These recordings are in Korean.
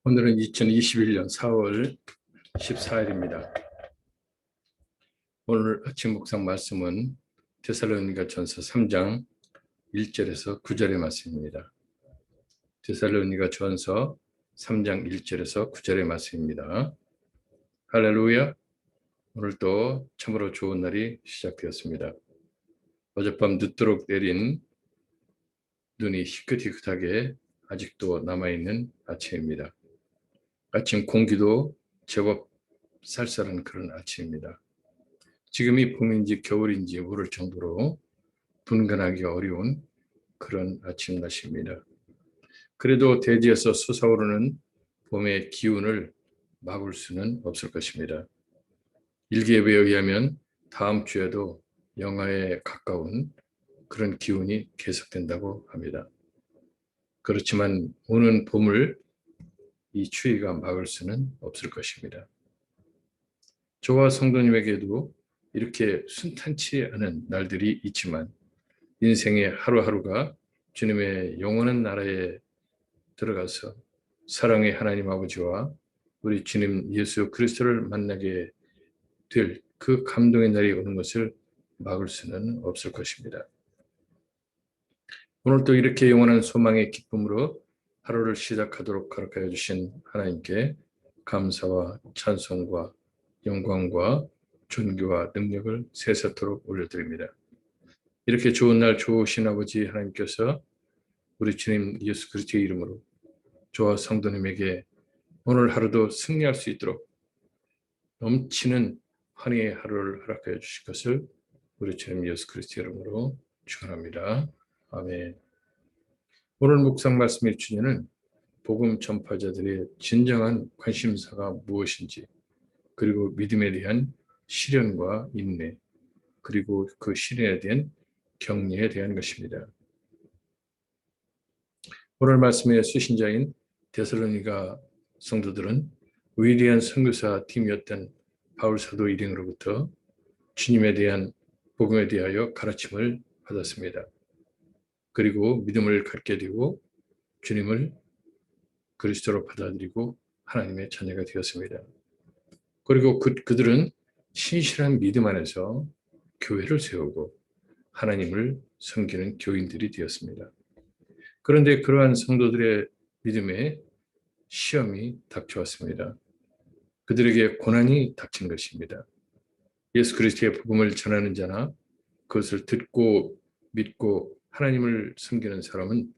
오늘은 2021년 4월 14일입니다. 오늘 아침 묵상 말씀은 데살로니가전서 3장 1절에서 9절의 말씀입니다. 데살로니가전서 3장 1절에서 9절의 말씀입니다. 할렐루야! 오늘 또 참으로 좋은 날이 시작되었습니다. 어젯밤 늦도록 내린 눈이 희끗희끗하게 아직도 남아있는 아침입니다. 아침 공기도 제법 쌀쌀한 그런 아침입니다. 지금이 봄인지 겨울인지 모를 정도로 분간하기 어려운 그런 아침 날씨입니다. 그래도 대지에서 솟아오르는 봄의 기운을 막을 수는 없을 것입니다. 일기예보에 의하면 다음 주에도 영하에 가까운 그런 기운이 계속된다고 합니다. 그렇지만 오는 봄을 이 추위가 막을 수는 없을 것입니다. 저와 성도님에게도 이렇게 순탄치 않은 날들이 있지만 인생의 하루하루가 주님의 영원한 나라에 들어가서 사랑의 하나님 아버지와 우리 주님 예수 그리스도를 만나게 될 그 감동의 날이 오는 것을 막을 수는 없을 것입니다. 오늘도 이렇게 영원한 소망의 기쁨으로 하루를 시작하도록 허락하여 주신 하나님께 감사와 찬송과 영광과 존귀와 능력을 세세토록 올려드립니다. 이렇게 좋은 날 좋으신 아버지 하나님께서 우리 주님 예수 그리스도의 이름으로 저와 성도님에게 오늘 하루도 승리할 수 있도록 넘치는 환희의 하루를 허락하여 주실 것을 우리 주님 예수 그리스도의 이름으로 축원합니다. 아멘. 오늘 묵상 말씀의 주제는 복음 전파자들의 진정한 관심사가 무엇인지, 그리고 믿음에 대한 시련과 인내, 그리고 그 시련에 대한 격려에 대한 것입니다. 오늘 말씀의 수신자인 데살로니가 성도들은 위대한 선교사 팀이었던 바울 사도 일행으로부터 주님에 대한 복음에 대하여 가르침을 받았습니다. 그리고 믿음을 갖게 되고 주님을 그리스도로 받아들이고 하나님의 자녀가 되었습니다. 그리고 그들은 신실한 믿음 안에서 교회를 세우고 하나님을 섬기는 교인들이 되었습니다. 그런데 그러한 성도들의 믿음에 시험이 닥쳐왔습니다. 그들에게 고난이 닥친 것입니다. 예수 그리스도의 복음을 전하는 자나 그것을 듣고 믿고 하나님을 섬기는 사람은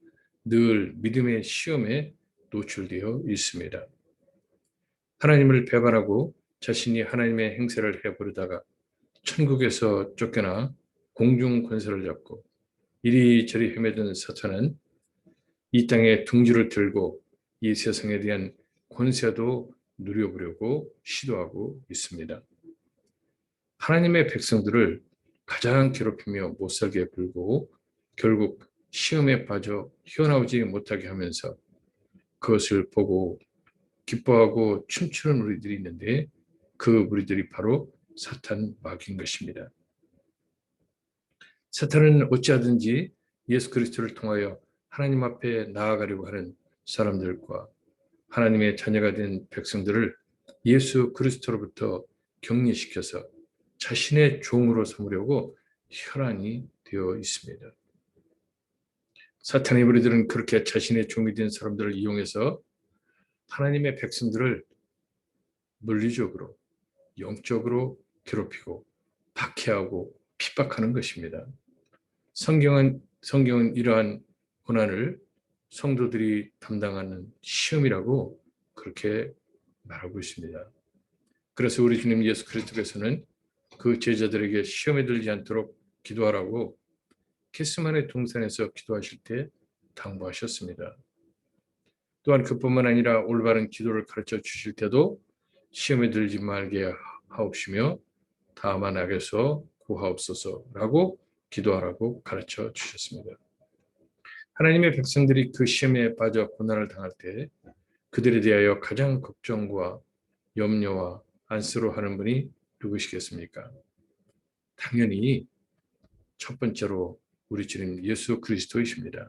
늘 믿음의 시험에 노출되어 있습니다. 하나님을 배반하고 자신이 하나님의 행세를 해버리다가 천국에서 쫓겨나 공중 권세를 잡고 이리저리 헤매던 사탄은 이 땅에 둥지를 들고 이 세상에 대한 권세도 누려보려고 시도하고 있습니다. 하나님의 백성들을 가장 괴롭히며 못살게 굴고 결국 시험에 빠져 헤어나오지 못하게 하면서 그것을 보고 기뻐하고 춤추는 무리들이 있는데 그 무리들이 바로 사탄 마귀인 것입니다. 사탄은 어찌하든지 예수 그리스도를 통하여 하나님 앞에 나아가려고 하는 사람들과 하나님의 자녀가 된 백성들을 예수 그리스도로부터 격리시켜서 자신의 종으로 삼으려고 혈안이 되어 있습니다. 사탄의 무리들은 그렇게 자신의 종이 된 사람들을 이용해서 하나님의 백성들을 물리적으로, 영적으로 괴롭히고 박해하고 핍박하는 것입니다. 성경은 이러한 고난을 성도들이 담당하는 시험이라고 그렇게 말하고 있습니다. 그래서 우리 주님 예수 그리스도께서는 그 제자들에게 시험에 들지 않도록 기도하라고 겟세마네 동산에서 기도하실 때 당부하셨습니다. 또한 그뿐만 아니라 올바른 기도를 가르쳐 주실 때도 시험에 들지 말게 하옵시며 다만 악에서 구하옵소서라고 기도하라고 가르쳐 주셨습니다. 하나님의 백성들이 그 시험에 빠져 고난을 당할 때 그들에 대하여 가장 걱정과 염려와 안쓰러워하는 분이 누구시겠습니까? 당연히 첫 번째로 우리 주님 예수 그리스도이십니다.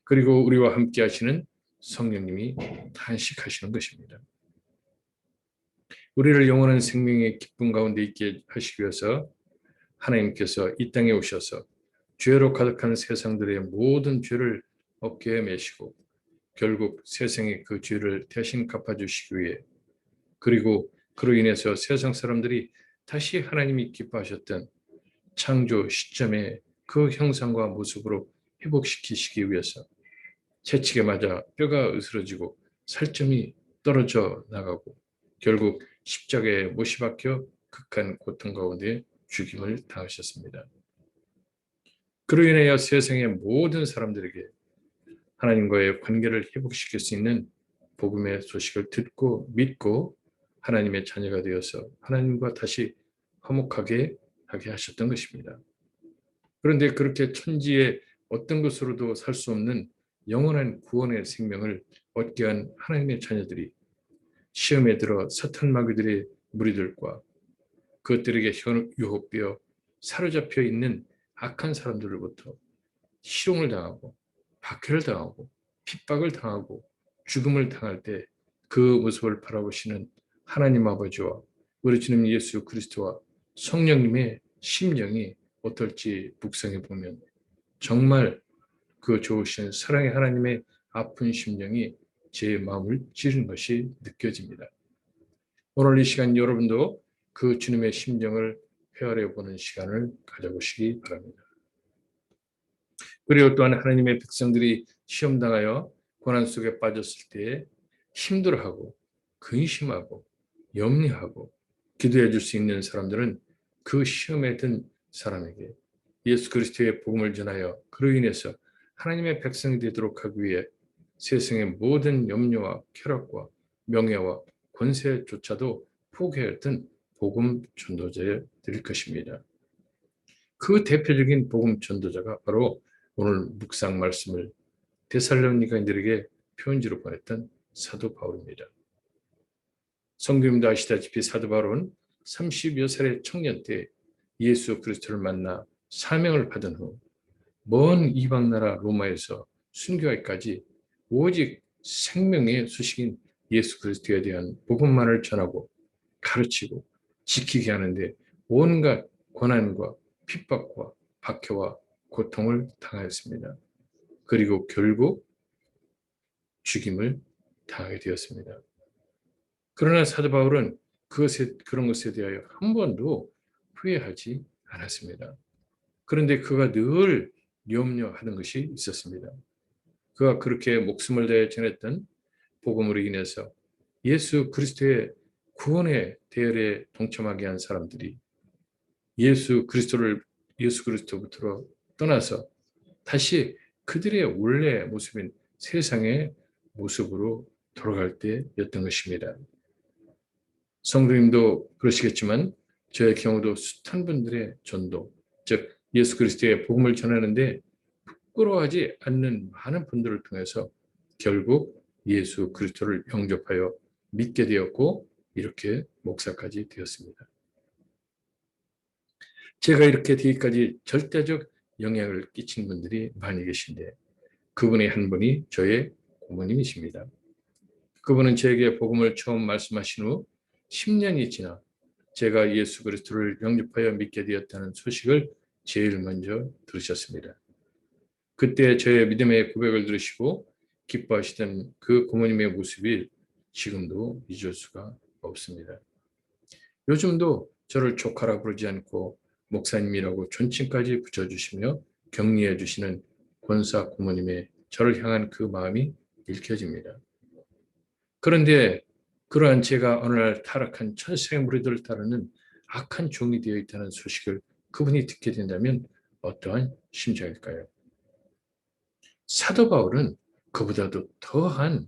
그리고 우리와 함께 하시는 성령님이 탄식하시는 것입니다. 우리를 영원한 생명의 기쁨 가운데 있게 하시기 위해서 하나님께서 이 땅에 오셔서 죄로 가득한 세상들의 모든 죄를 어깨에 메시고 결국 세상의 그 죄를 대신 갚아주시기 위해, 그리고 그로 인해서 세상 사람들이 다시 하나님이 기뻐하셨던 창조 시점의 그 형상과 모습으로 회복시키시기 위해서 채찍에 맞아 뼈가 으스러지고 살점이 떨어져 나가고 결국 십자가에 못이 박혀 극한 고통 가운데 죽임을 당하셨습니다. 그로 인하여 세상의 모든 사람들에게 하나님과의 관계를 회복시킬 수 있는 복음의 소식을 듣고 믿고 하나님의 자녀가 되어서 하나님과 다시 화목하게 하게 하셨던 것입니다. 그런데 그렇게 천지의 어떤 것으로도 살 수 없는 영원한 구원의 생명을 얻게 한 하나님의 자녀들이 시험에 들어 사탄 마귀들의 무리들과 그것들에게 유혹되어 사로잡혀 있는 악한 사람들로부터 실용을 당하고 박해를 당하고 핍박을 당하고 죽음을 당할 때 그 모습을 바라보시는 하나님 아버지와 우리 주님 예수 그리스도와 성령님의 심령이 어떨지 묵상해 보면 정말 그 좋으신 사랑의 하나님의 아픈 심령이 제 마음을 찌르는 것이 느껴집니다. 오늘 이 시간 여러분도 그 주님의 심정을 헤아려 보는 시간을 가져보시기 바랍니다. 그리고 또한 하나님의 백성들이 시험당하여 고난 속에 빠졌을 때 힘들어하고 근심하고 염려하고 기도해 줄 수 있는 사람들은 그 시험에 든 사람에게 예수 그리스도의 복음을 전하여 그로 인해서 하나님의 백성이 되도록 하기 위해 세상의 모든 염려와 쾌락과 명예와 권세조차도 포기했던 복음 전도자들일 것입니다. 그 대표적인 복음 전도자가 바로 오늘 묵상 말씀을 데살로니가인들에게 편지로 보냈던 사도 바울입니다. 성도님도 아시다시피 사도 바울은 30여 살의 청년 때 예수 그리스도를 만나 사명을 받은 후 먼 이방 나라 로마에서 순교하기까지 오직 생명의 소식인 예수 그리스도에 대한 복음만을 전하고 가르치고 지키게 하는데 온갖 고난과 핍박과 박해와 고통을 당하였습니다. 그리고 결국 죽임을 당하게 되었습니다. 그러나 사도 바울은 그런 것에 대하여 한 번도 후회하지 않았습니다. 그런데 그가 늘 염려하는 것이 있었습니다. 그가 그렇게 목숨을 다해 전했던 복음으로 인해서 예수 그리스도의 구원의 대열에 동참하게 한 사람들이 예수 그리스도부터 떠나서 다시 그들의 원래 모습인 세상의 모습으로 돌아갈 때였던 것입니다. 성도님도 그러시겠지만 저의 경우도 숱한 분들의 전도, 즉 예수 그리스도의 복음을 전하는데 부끄러워하지 않는 많은 분들을 통해서 결국 예수 그리스도를 영접하여 믿게 되었고 이렇게 목사까지 되었습니다. 제가 이렇게 되기까지 절대적 영향을 끼친 분들이 많이 계신데 그분의 한 분이 저의 고모님이십니다. 그분은 저에게 복음을 처음 말씀하신 후 10년이 지나 제가 예수 그리스도를 영접하여 믿게 되었다는 소식을 제일 먼저 들으셨습니다. 그때 저의 믿음의 고백을 들으시고 기뻐하시던 그 고모님의 모습이 지금도 잊을 수가 없습니다. 요즘도 저를 조카라 부르지 않고 목사님이라고 존칭까지 붙여주시며 격려해 주시는 권사 고모님의 저를 향한 그 마음이 읽혀집니다. 그런데 그러한 제가 어느 날 타락한 천사의 무리들을 따르는 악한 종이 되어 있다는 소식을 그분이 듣게 된다면 어떠한 심정일까요? 사도 바울은 그보다도 더한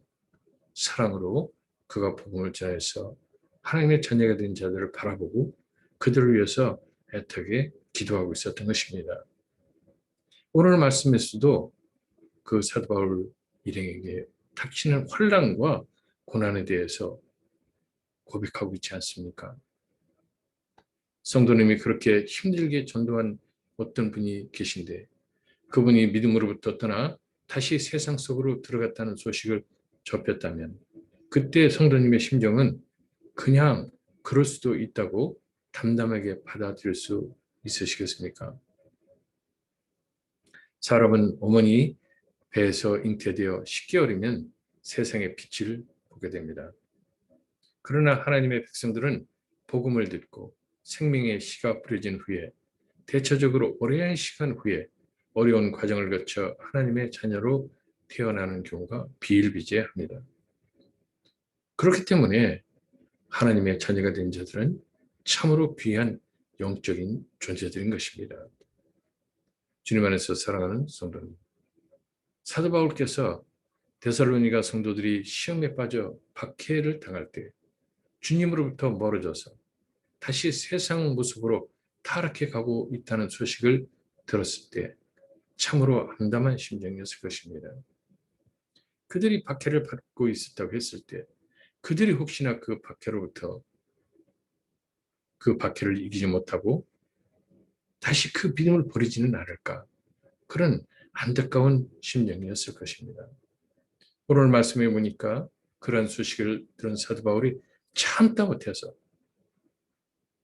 사랑으로 그가 복음을 전해서 하나님의 자녀가 된 자들을 바라보고 그들을 위해서 애타게 기도하고 있었던 것입니다. 오늘 말씀에서도 그 사도 바울 일행에게 닥치는 환난과 고난에 대해서 고백하고 있지 않습니까? 성도님이 그렇게 힘들게 전도한 어떤 분이 계신데 그분이 믿음으로부터 떠나 다시 세상 속으로 들어갔다는 소식을 접혔다면 그때 성도님의 심정은 그냥 그럴 수도 있다고 담담하게 받아들일 수 있으시겠습니까? 사람은 어머니 배에서 잉태되어 10개월이면 세상의 빛을 보게 됩니다. 그러나 하나님의 백성들은 복음을 듣고 생명의 씨가 뿌려진 후에 대체적으로 오랜 시간 후에 어려운 과정을 거쳐 하나님의 자녀로 태어나는 경우가 비일비재합니다. 그렇기 때문에 하나님의 자녀가 된 자들은 참으로 귀한 영적인 존재들인 것입니다. 주님 안에서 사랑하는 성도님, 사도 바울께서 데살로니가 성도들이 시험에 빠져 박해를 당할 때 주님으로부터 멀어져서 다시 세상 모습으로 타락해 가고 있다는 소식을 들었을 때 참으로 암담한 심정이었을 것입니다. 그들이 박해를 받고 있었다고 했을 때 그들이 혹시나 그 박해로부터 그 박해를 이기지 못하고 다시 그 믿음을 버리지는 않을까, 그런 안타까운 심정이었을 것입니다. 오늘 말씀해 보니까 그런 소식을 들은 사도 바울이 참다 못해서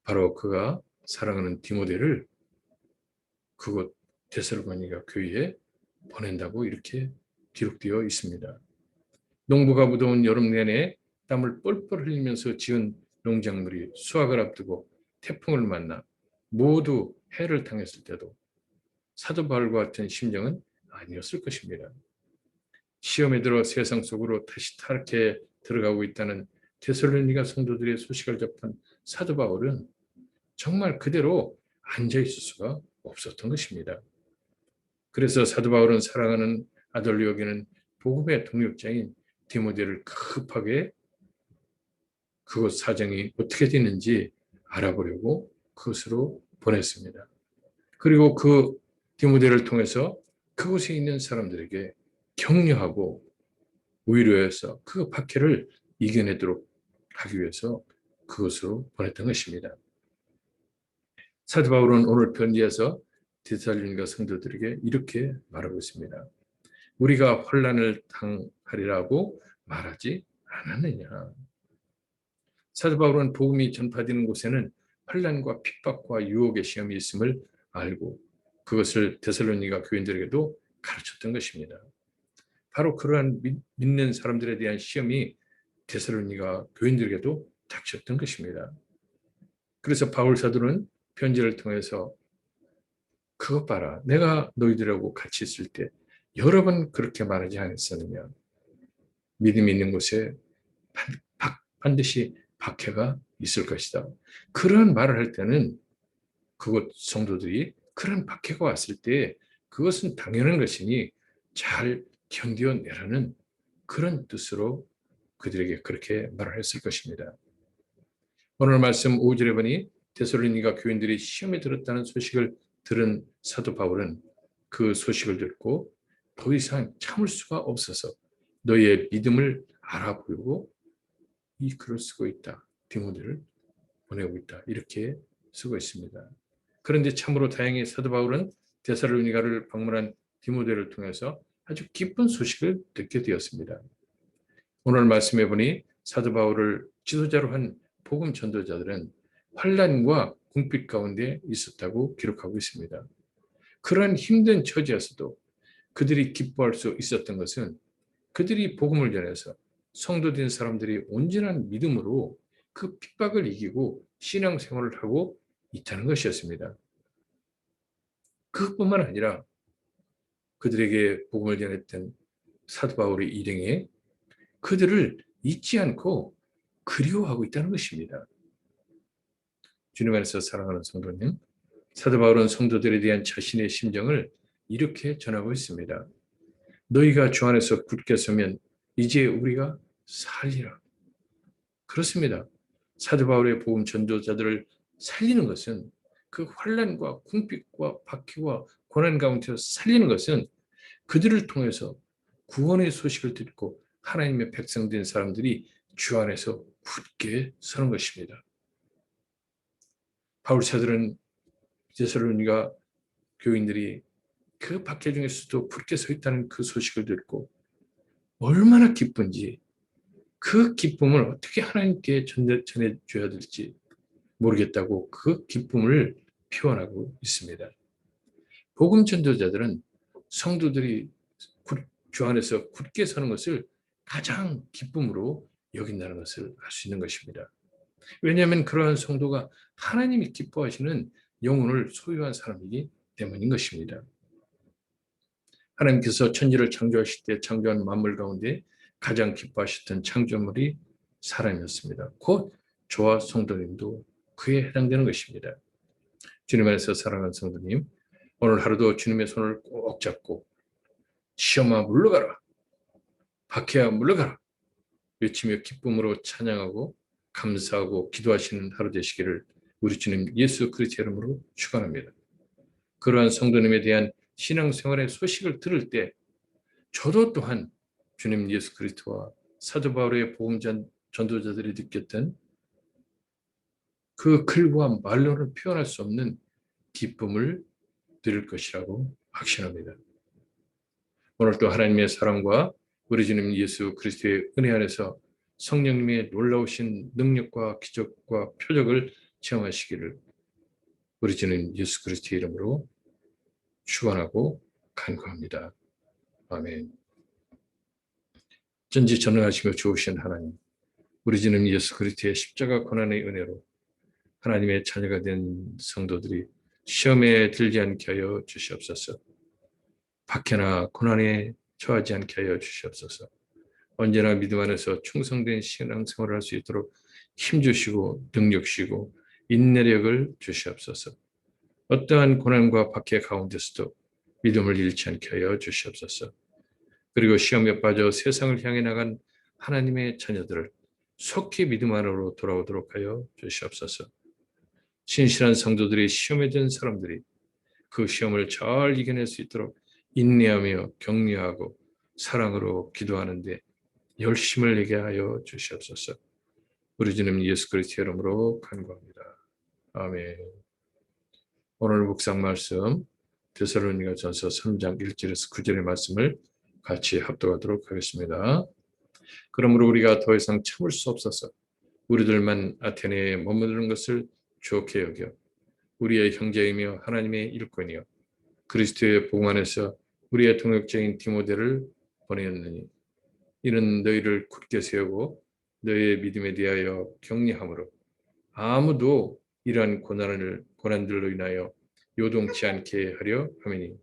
바로 그가 사랑하는 디모데를 그곳 데살로니가 교회에 보낸다고 이렇게 기록되어 있습니다. 농부가 무더운 여름 내내 땀을 뻘뻘 흘리면서 지은 농작물이 수확을 앞두고 태풍을 만나 모두 해를 당했을 때도 사도 바울과 같은 심정은 아니었을 것입니다. 시험에 들어 세상 속으로 다시 타락해 들어가고 있다는 데살로니가 성도들의 소식을 접한 사도 바울은 정말 그대로 앉아있을 수가 없었던 것입니다. 그래서 사도 바울은 사랑하는 아들로 여기는 복음의 동력자인 디모데를 급하게 그곳 사정이 어떻게 되는지 알아보려고 그것으로 보냈습니다. 그리고 그 디모데를 통해서 그곳에 있는 사람들에게 격려하고 위로해서 그 박해를 이겨내도록 하기 위해서 그것으로 보냈던 것입니다. 사도 바울은 오늘 편지에서 데살로니가 성도들에게 이렇게 말하고 있습니다. 우리가 환난을 당하리라고 말하지 않았느냐. 사도 바울은 복음이 전파되는 곳에는 환난과 핍박과 유혹의 시험이 있음을 알고 그것을 데살로니가 교인들에게도 가르쳤던 것입니다. 바로 그러한 믿는 사람들에 대한 시험이 데살로니가 교인들에게도 닥쳤던 것입니다. 그래서 바울 사도는 편지를 통해서 그것 봐라, 내가 너희들하고 같이 있을 때 여러 번 그렇게 말하지 않았었느냐. 믿음이 있는 곳에 반드시 박해가 있을 것이다. 그런 말을 할 때는 그곳 성도들이 그런 박해가 왔을 때 그것은 당연한 것이니 잘 견뎌내라는 그런 뜻으로 그들에게 그렇게 말을 했을 것입니다. 오늘 말씀 5절에 보니 데살로니가 교인들이 시험에 들었다는 소식을 들은 사도 바울은 그 소식을 듣고 더 이상 참을 수가 없어서 너희의 믿음을 알아보고 이 글을 쓰고 있다. 디모데를 보내고 있다. 이렇게 쓰고 있습니다. 그런데 참으로 다행히 사도 바울은 데살로니가를 방문한 디모데를 통해서 아주 기쁜 소식을 듣게 되었습니다. 오늘 말씀해 보니 사도 바울을 지도자로 한 복음 전도자들은 환난과 궁핍 가운데 있었다고 기록하고 있습니다. 그러한 힘든 처지에서도 그들이 기뻐할 수 있었던 것은 그들이 복음을 전해서 성도된 사람들이 온전한 믿음으로 그 핍박을 이기고 신앙생활을 하고 있다는 것이었습니다. 그것뿐만 아니라 그들에게 복음을 전했던 사도 바울의 일행에 그들을 잊지 않고 그리워하고 있다는 것입니다. 주님 안에서 사랑하는 성도님, 사도 바울은 성도들에 대한 자신의 심정을 이렇게 전하고 있습니다. 너희가 주 안에서 굳게 서면 이제 우리가 살리라. 그렇습니다. 사도 바울의 복음 전도자들을 살리는 것은 그 환난과 궁핍과 박해와 고난 가운데서 살리는 것은 그들을 통해서 구원의 소식을 듣고 하나님의 백성된 사람들이 주 안에서 굳게 서는 것입니다. 바울 사들은 데살로니가 교인들이 그 박해 중에서도 굳게 서 있다는 그 소식을 듣고 얼마나 기쁜지 그 기쁨을 어떻게 하나님께 전해줘야 될지 모르겠다고 그 기쁨을 표현하고 있습니다. 복음 전도자들은 성도들이 주 안에서 굳게 서는 것을 가장 기쁨으로 여긴다는 것을 알 수 있는 것입니다. 왜냐하면 그러한 성도가 하나님이 기뻐하시는 영혼을 소유한 사람이기 때문인 것입니다. 하나님께서 천지를 창조하실 때 창조한 만물 가운데 가장 기뻐하셨던 창조물이 사람이었습니다. 곧 저와 성도님도 그에 해당되는 것입니다. 주님 안에서 사랑하는 성도님, 오늘 하루도 주님의 손을 꼭 잡고 시험아 물러가라, 박해야 물러가라 외치며 기쁨으로 찬양하고 감사하고 기도하시는 하루 되시기를 우리 주님 예수 그리스도의 이름으로 축원합니다. 그러한 성도님에 대한 신앙생활의 소식을 들을 때 저도 또한 주님 예수 그리스도와 사도 바울의 복음 전도자들이 느꼈던 그 글과 말로는 표현할 수 없는 기쁨을 드릴 것이라고 확신합니다. 오늘도 하나님의 사랑과 우리 주님 예수 그리스도의 은혜 안에서 성령님의 놀라우신 능력과 기적과 표적을 체험하시기를 우리 주님 예수 그리스도의 이름으로 축원하고 간구합니다. 아멘. 전지전능하시며 좋으신 하나님, 우리 주님 예수 그리스도의 십자가 고난의 은혜로 하나님의 자녀가 된 성도들이 시험에 들지 않게 하여 주시옵소서. 박해나 고난에 처하지 않게 하여 주시옵소서. 언제나 믿음 안에서 충성된 신앙생활을 할 수 있도록 힘주시고 능력 주시고 인내력을 주시옵소서. 어떠한 고난과 박해 가운데서도 믿음을 잃지 않게 하여 주시옵소서. 그리고 시험에 빠져 세상을 향해 나간 하나님의 자녀들을 속히 믿음 안으로 돌아오도록 하여 주시옵소서. 신실한 성도들이 시험에 든 사람들이 그 시험을 잘 이겨낼 수 있도록 인내하며 격려하고 사랑으로 기도하는데 열심을 내게 하여 주시옵소서. 우리 주님 예수 그리스도의 이름으로 간구합니다. 아멘. 오늘 묵상 말씀 데살로니가전서 3장 1절에서 9절의 말씀을 같이 합독하도록 하겠습니다. 그러므로 우리가 더 이상 참을 수 없어서 우리들만 아테네에 머무르는 것을 좋게 여겨 우리의 형제이며 하나님의 일꾼이요 그리스도의 복음 안에서 우리의 동역자인 디모데를 보내었느니 이는 너희를 굳게 세우고 너희의 믿음에 대하여 격려함으로 아무도 이러한 고난들로 인하여 요동치 않게 하려 함이니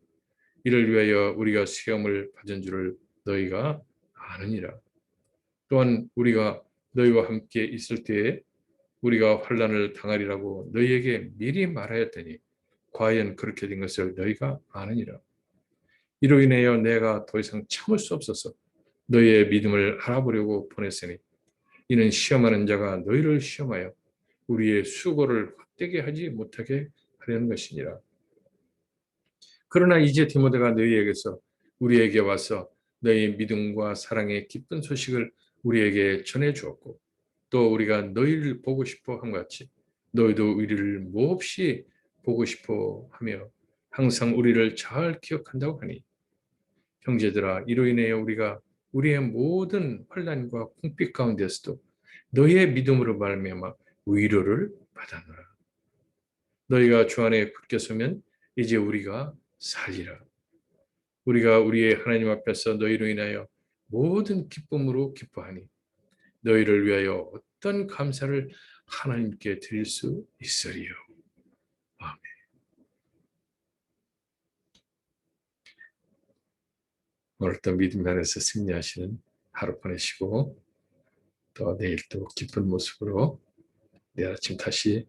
이를 위하여 우리가 시험을 받은 줄을 너희가 아느니라. 또한 우리가 너희와 함께 있을 때에 우리가 환난을 당하리라고 너희에게 미리 말하였더니 과연 그렇게 된 것을 너희가 아느니라. 이로 인하여 내가 더 이상 참을 수 없어서 너희의 믿음을 알아보려고 보냈으니 이는 시험하는 자가 너희를 시험하여 우리의 수고를 헛되게 하지 못하게 하려는 것이니라. 그러나 이제 디모데가 너희에게서 우리에게 와서 너희의 믿음과 사랑의 기쁜 소식을 우리에게 전해 주었고 또 우리가 너희를 보고 싶어 한 것 같이 너희도 우리를 몹시 보고 싶어 하며 항상 우리를 잘 기억한다고 하니 형제들아 이로 인하여 우리가 우리의 모든 환난과 궁핍 가운데서도 너희의 믿음으로 말미암아 위로를 받았노라. 너희가 주 안에 굳게 서면 이제 우리가 살리라. 우리가 우리의 하나님 앞에서 너희로 인하여 모든 기쁨으로 기뻐하니 너희를 위하여 어떤 감사를 하나님께 드릴 수 있으리요. 아멘. 오늘도 믿음 안에서 승리하시는 하루 보내시고 또 내일 또 기쁜 모습으로 내일 아침 다시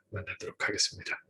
만나도록 하겠습니다.